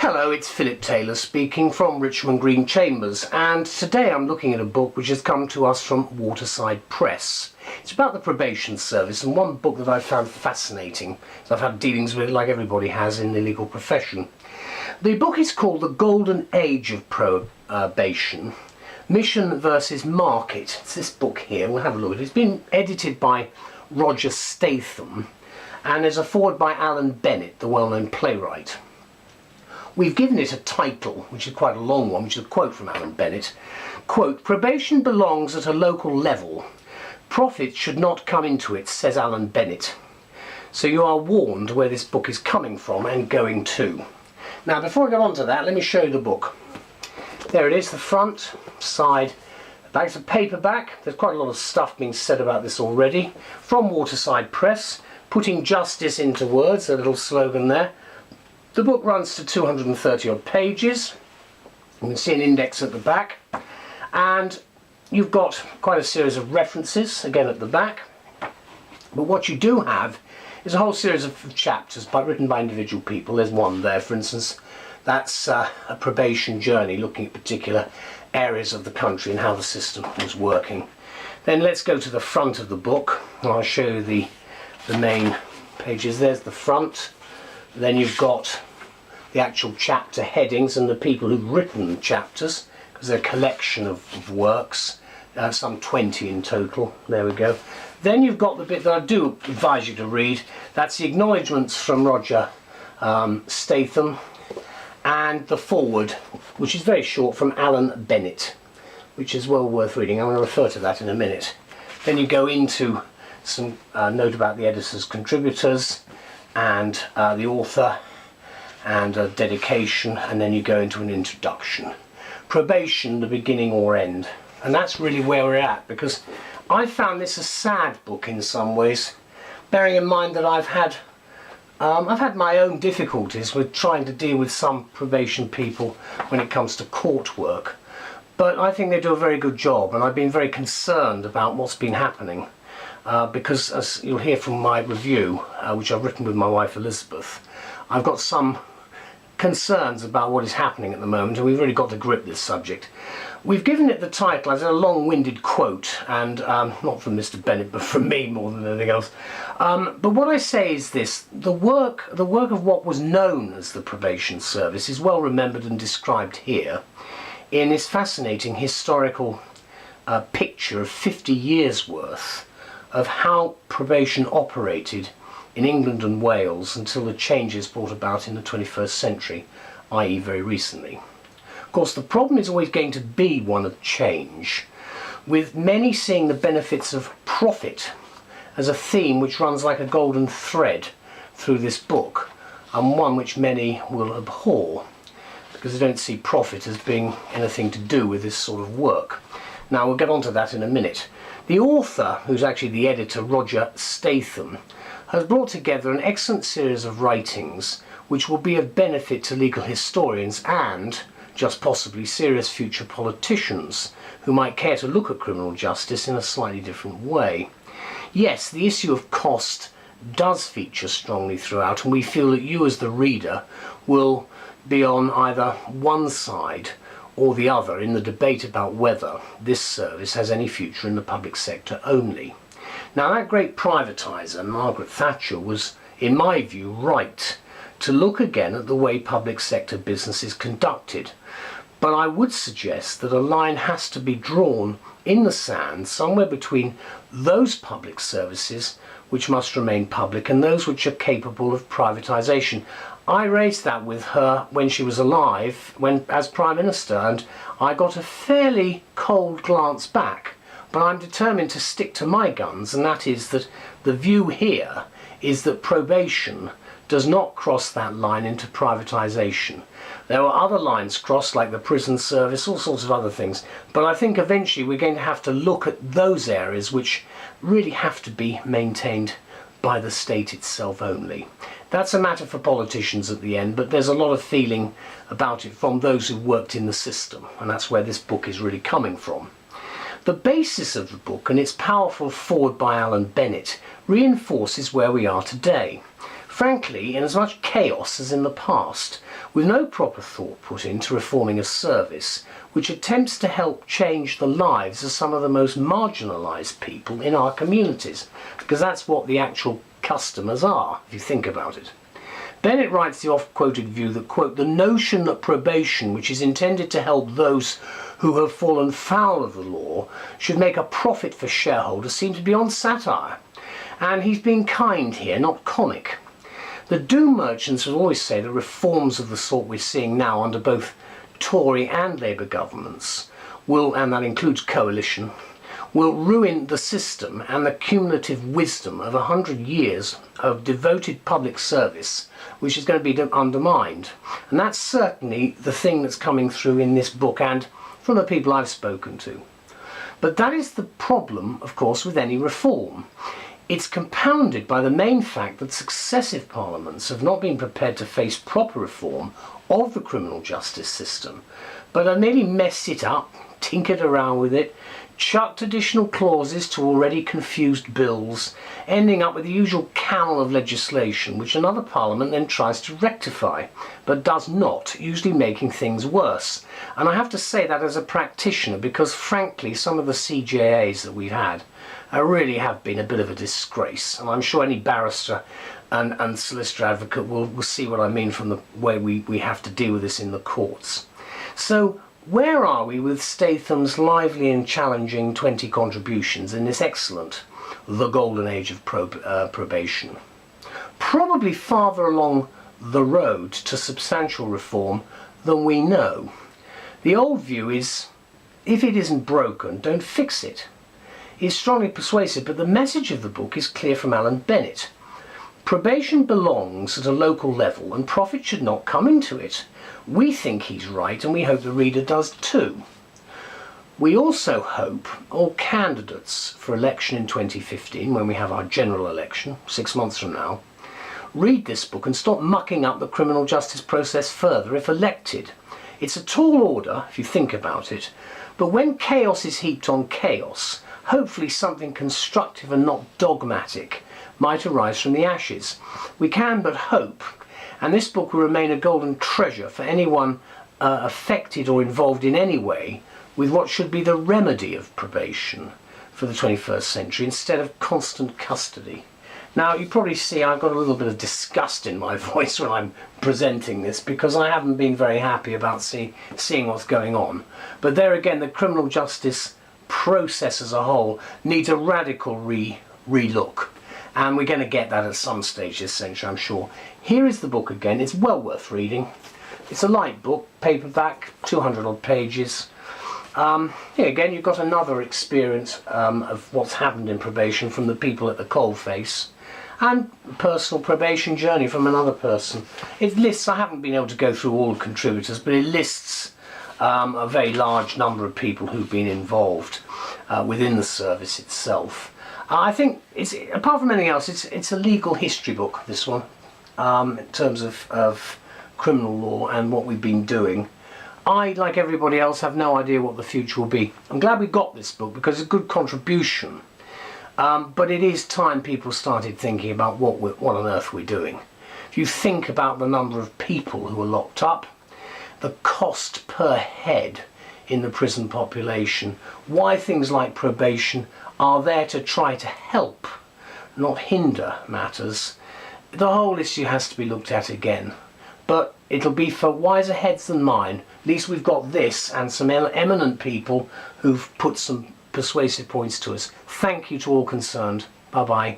Hello, it's Philip Taylor speaking from Richmond Green Chambers, and today I'm looking at a book which has come to us from Waterside Press. It's about the Probation Service, and one book that I found fascinating, as I've had dealings with it like everybody has in the legal profession. The book is called The Golden Age of Probation, Mission versus Market. It's this book here, we'll have a look at it. It's been edited by Statham, and there's a foreword by Bennett, the well-known playwright. We've given it a title, which is quite a long one, which is a quote from Bennett. Quote, "Probation belongs at a local level. Profit should not come into it," says Bennett. So you are warned where this book is coming from and going to. Now, before I go on to that, let me show you the book. There it is, the front, side, back. It's a paperback. There's quite a lot of stuff being said about this already. From Waterside Press, putting justice into words, a little slogan there. The book runs to 230 odd pages. You can see an index at the back, and you've got quite a series of references again at the back. But what you do have is a whole series of chapters written by individual people. There's one there, for instance, that's a probation journey, looking at particular areas of the country and how the system was working. Then let's go to the front of the book, and I'll show you the main pages. There's the front. Then you've got the actual chapter headings and the people who've written the chapters, because they're a collection of works, some 20 in total. There we go. Then you've got the bit that I do advise you to read. That's the acknowledgements from Statham, and the foreword, which is very short, from Bennett, which is well worth reading. I'm going to refer to that in a minute. Then you go into some note about the editor's contributors, and the author, and a dedication, and then you go into an introduction. Probation, the beginning or end. And that's really where we're at, because I found this a sad book in some ways, bearing in mind that I've had my own difficulties with trying to deal with some probation people when it comes to court work. But I think they do a very good job, and I've been very concerned about what's been happening. Because, as you'll hear from my review, which I've written with my wife Elizabeth, I've got some concerns about what is happening at the moment, and we've really got to grip this subject. We've given it the title as a long-winded quote, and not from Mr. Bennett, but from me more than anything else. But what I say is this: the work of what was known as the Probation Service is well remembered and described here in this fascinating historical picture of 50 years' worth of how probation operated in England and Wales until the changes brought about in the 21st century, i.e. very recently. Of course, the problem is always going to be one of change, with many seeing the benefits of profit as a theme which runs like a golden thread through this book, and one which many will abhor, because they don't see profit as being anything to do with this sort of work. Now, we'll get on to that in a minute. The author, who's actually the editor, Statham, has brought together an excellent series of writings which will be of benefit to legal historians and, just possibly, serious future politicians who might care to look at criminal justice in a slightly different way. Yes, the issue of cost does feature strongly throughout, and we feel that you as the reader will be on either one side or the other in the debate about whether this service has any future in the public sector only. Now, that great privatiser, Margaret Thatcher, was, in my view, right to look again at the way public sector business is conducted. But I would suggest that a line has to be drawn in the sand somewhere between those public services which must remain public and those which are capable of privatisation. I raised that with her when she was alive, as Prime Minister, and I got a fairly cold glance back. But I'm determined to stick to my guns, and that is that the view here is that probation does not cross that line into privatisation. There are other lines crossed, like the prison service, all sorts of other things, but I think eventually we're going to have to look at those areas which really have to be maintained by the state itself only. That's a matter for politicians at the end, but there's a lot of feeling about it from those who worked in the system, and that's where this book is really coming from. The basis of the book and its powerful foreword by Bennett reinforces where we are today. Frankly, in as much chaos as in the past, with no proper thought put into reforming a service which attempts to help change the lives of some of the most marginalised people in our communities, because that's what the actual customers are, if you think about it. Bennett writes the oft-quoted view that, quote, the notion that probation, which is intended to help those who have fallen foul of the law, should make a profit for shareholders seems beyond satire. And he's being kind here, not comic. The doom merchants will always say that reforms of the sort we're seeing now under both Tory and Labour governments will, and that includes coalition, will ruin the system and the cumulative wisdom of 100 years of devoted public service, which is going to be undermined. And that's certainly the thing that's coming through in this book and from the people I've spoken to. But that is the problem, of course, with any reform. It's compounded by the main fact that successive parliaments have not been prepared to face proper reform of the criminal justice system, but have merely messed it up, tinkered around with it, chucked additional clauses to already confused bills, ending up with the usual camel of legislation which another parliament then tries to rectify, but does not, usually making things worse. And I have to say that as a practitioner, because frankly some of the CJAs that we've had really have been a bit of a disgrace, and I'm sure any barrister and solicitor advocate will see what I mean from the way we have to deal with this in the courts. So where are we with Statham's lively and challenging 20 contributions in this excellent The Golden Age of Probation? Probably farther along the road to substantial reform than we know. The old view is, if it isn't broken, don't fix it. It's strongly persuasive, but the message of the book is clear from Alan Bennett. Probation belongs at a local level and profit should not come into it. We think he's right and we hope the reader does too. We also hope all candidates for election in 2015, when we have our general election, 6 months from now, read this book and stop mucking up the criminal justice process further if elected. It's a tall order if you think about it, but when chaos is heaped on chaos, hopefully something constructive and not dogmatic might arise from the ashes. We can but hope, and this book will remain a golden treasure for anyone affected or involved in any way with what should be the remedy of probation for the 21st century instead of constant custody. Now you probably see I've got a little bit of disgust in my voice when I'm presenting this because I haven't been very happy about seeing what's going on. But there again, the criminal justice process as a whole needs a radical re-look, and we're going to get that at some stage this century, I'm sure. Here is the book again. It's well worth reading. It's a light book, paperback, 200 odd pages. Here again you've got another experience of what's happened in probation from the people at the coalface, and personal probation journey from another person. It lists, I haven't been able to go through all the contributors, but it lists a very large number of people who've been involved within the service itself. I think, apart from anything else, it's a legal history book, this one, in terms of criminal law and what we've been doing. I, like everybody else, have no idea what the future will be. I'm glad we got this book because it's a good contribution, but it is time people started thinking about what on earth we're doing. If you think about the number of people who are locked up, the cost per head in the prison population, why things like probation are there to try to help, not hinder matters, the whole issue has to be looked at again. But it'll be for wiser heads than mine. At least we've got this and some eminent people who've put some persuasive points to us. Thank you to all concerned. Bye bye.